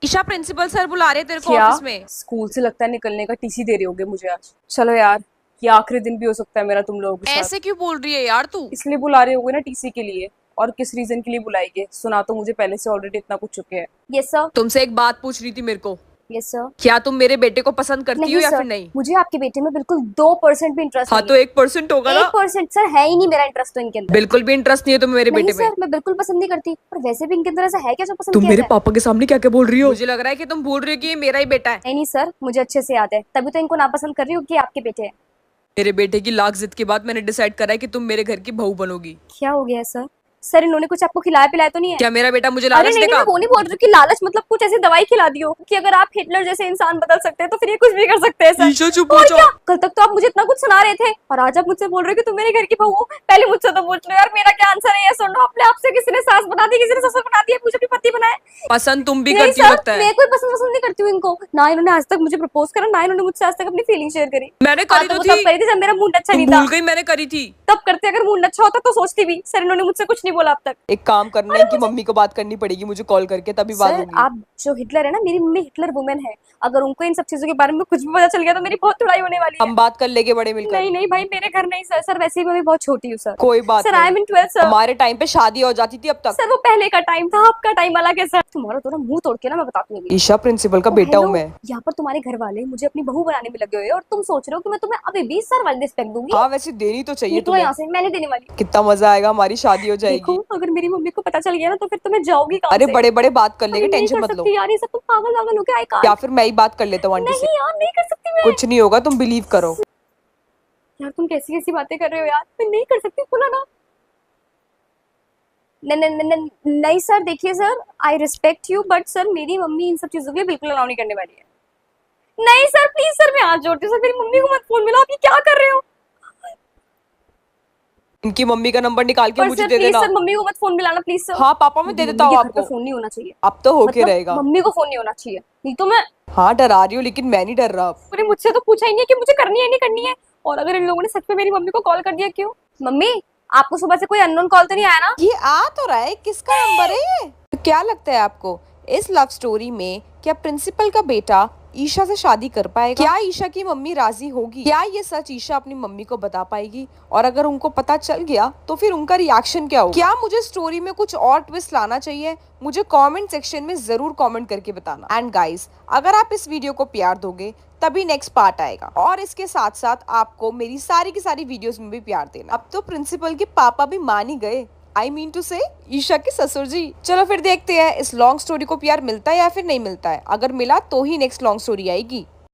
Isha principal sir बुला रहे तेरे को क्या ऑफिस में। स्कूल से लगता है निकलने का टीसी दे रहे होगे मुझे आज। चलो यार, ये आखिरी दिन भी हो सकता है मेरा तुम लोगों के साथ। ऐसे क्यों बोल रही है यार तू। इसलिए बुला रहे होगे ना टीसी के लिए। और किस रीजन के लिए बुलाएंगे, सुना तो मुझे पहले से ऑलरेडी इतना कुछ चुके हैं। Yes sir. तुमसे एक बात पूछ रही थी मेरे को, यस सर। क्या तुम मेरे बेटे को पसंद करती हो या फिर नहीं। मुझे आपके बेटे में बिल्कुल 2% भी इंटरेस्ट हाँ नहीं तो 1% होगा ना। 1% सर है ही नहीं मेरा इंटरेस्ट तो इनके अंदर। बिल्कुल भी इंटरेस्ट नहीं है तुम्हें मेरे नहीं बेटे में। सर, मैं बिल्कुल पसंद नहीं करती। पर वैसे भी इनके अंदर ऐसा है क्या जो पसंद तुम किया मेरे जाए? पापा के सामने क्या क्या बोल रही हो। मुझे लग रहा है कि तुम भूल रही हो कि ये मेरा ही बेटा है। नहीं सर, मुझे अच्छे से याद है, तभी तो इनको नापसंद कर रही हूँ कि आपके बेटे हैं। मेरे बेटे की लाख जिद के बाद मैंने डिसाइड करा है कि तुम मेरे घर की बहू बनोगी। क्या हो गया सर? सर इन्होंने कुछ आपको खिलाया पिलाया तो नहीं है? क्या मेरा बेटा मुझे अरे लालच नहीं, देगा। मैं वो नहीं बोल रही हूँ कि लालच मतलब कुछ ऐसी दवाई खिला दी हो कि अगर आप हिटलर जैसे इंसान बदल सकते हैं तो फिर ये कुछ भी कर सकते हैं सर। ईशा चुप हो और जाओ। क्या, कल तक तो आप मुझे इतना कुछ सुना रहे थे और आज आप मुझसे बोल रहे हो कि तुम मेरे घर की बहू हो। पहले मुझसे तो पूछ लो यार, मेरा क्या आंसर है ये सुन लो। अपने आप से किसी ने सास बना दी, किसी ने ससुर बना दिया, मुझे अपनी पति बनाए। पसंद तुम भी नहीं करती हो सर, लगता है। मैं कोई पसंद पसंद नहीं करती हूँ इनको। ना इन्होंने आज तक मुझे प्रपोज करा, ना इन्होंने मुझसे आज तक अपनी फीलिंग शेयर करी। मैंने हाँ करी तो तो वो थी। तब करी थी जब मेरा मूड अच्छा तुम नहीं था। भूल गई मैंने करी थी। तब करते, अगर मूड अच्छा होता तो सोचती भी। सर इन्होंने मुझसे कुछ नहीं बोला अब तक। एक काम करना है कि मम्मी को बात करनी पड़ेगी मुझे कॉल करके, तभी बात सर होगी। आप जो हिटलर है ना, मेरी मम्मी हिटलर वुमेन है। अगर उनको इन सब चीजों के बारे में कुछ भी पता चल गया तो मेरी बहुत लड़ाई होने वाली है। हम बात कर लेंगे बड़े मिलकर। नहीं नहीं भाई, मेरे घर नहीं सर। सर वैसे ही मैं भी बहुत छोटी हूँ सर। कोई बात सर आई एम नहीं। इन 12th सर। हमारे टाइम पे शादी हो जाती थी अब तक। सर वो पहले का टाइम था, आपका टाइम अलग है सर। तुम्हारा तो ना मुंह तोड़ के ना मैं बताती हूँ। ईशा प्रिंसिपल का बेटा हूँ मैं। यहाँ पर तुम्हारे घर वाले मुझे अपनी बहू बनाने में लगे हुए हैं और तुम सोच रहे हो कि मैं तुम्हें अभी 20 साल वाली रिस्पेक्ट दूंगी। हाँ वैसे देनी तो चाहिए निकलो तुम्हें। यहाँ से, मैं नहीं देने वाली। कितना मजा आएगा, हमारी शादी हो जाएगी। देखो अगर मेरी मम्मी को पता चल गया ना तो फिर तुम्हें जाओगी कहाँ अरे से? बड़े बड़े बात कर अरे लेंगे, नहीं टेंशन कर मत लो। सकती यार, ये सब तुम पागल वागल हो गया। आई या फिर मैं ही बात कर लेता हूँ आंटी से। नहीं यार, नहीं कर सकती मैं। कुछ नहीं होगा, तुम बिलीव करो। यार तुम कैसी कैसी बातें कर रहे हो यार, मैं नहीं कर सकती। बोला ना। नहीं सर, देखिए sir, I respect you but sir मेरी मम्मी इन सब चीजों के लिए बिल्कुल अलाउ नहीं करने वाली है। नहीं सर प्लीज सर, मैं हाथ जोड़ती हूँ सर, मेरी मम्मी को मत फोन मिलाओ। आप ये क्या कर रहे हो? इनकी मम्मी का नंबर निकाल के पर मुझे सर दे प्लीज देना। सर, मम्मी को मत फोन मिलाना प्लीज सर। हाँ पापा मैं दे देता हूँ मम्मी के घर पे आपको। फोन नहीं होना चाहिए। अब तो होके मतलब रहेगा। मम्मी को फोन नहीं होना चाहिए, नहीं तो मैं। हाँ डरा रही हूँ लेकिन मैं नहीं डर रहा अब। पूरे मुझसे तो पूछा ही नहीं कि मुझे करनी है नहीं करनी है। और अगर इन लोगों ने सच में मेरी मम्मी को कॉल कर दिया, क्यों? मम्मी आपको सुबह से कोई अननोन कॉल तो नहीं आया ना? ये आ तो रहा है, किसका नंबर है ये। तो क्या लगता है आपको, इस लव स्टोरी में क्या प्रिंसिपल का बेटा ईशा से शादी कर पाएगा? क्या ईशा की मम्मी राजी होगी? क्या ये सच ईशा अपनी मम्मी को बता पाएगी? और अगर उनको पता चल गया तो फिर उनका रिएक्शन क्या होगा? क्या मुझे स्टोरी में कुछ और ट्विस्ट लाना चाहिए? मुझे कमेंट सेक्शन में जरूर कमेंट करके बताना। एंड गाइस, अगर आप इस वीडियो को प्यार दोगे तभी नेक्स्ट पार्ट आएगा। और इसके साथ साथ आपको मेरी सारी की सारी वीडियोस में भी प्यार देना। अब तो प्रिंसिपल के पापा भी मान ही गए, आई मीन टू से ईशा के ससुर जी। चलो फिर देखते हैं इस लॉन्ग स्टोरी को प्यार मिलता है या फिर नहीं मिलता है। अगर मिला तो ही नेक्स्ट लॉन्ग स्टोरी आएगी।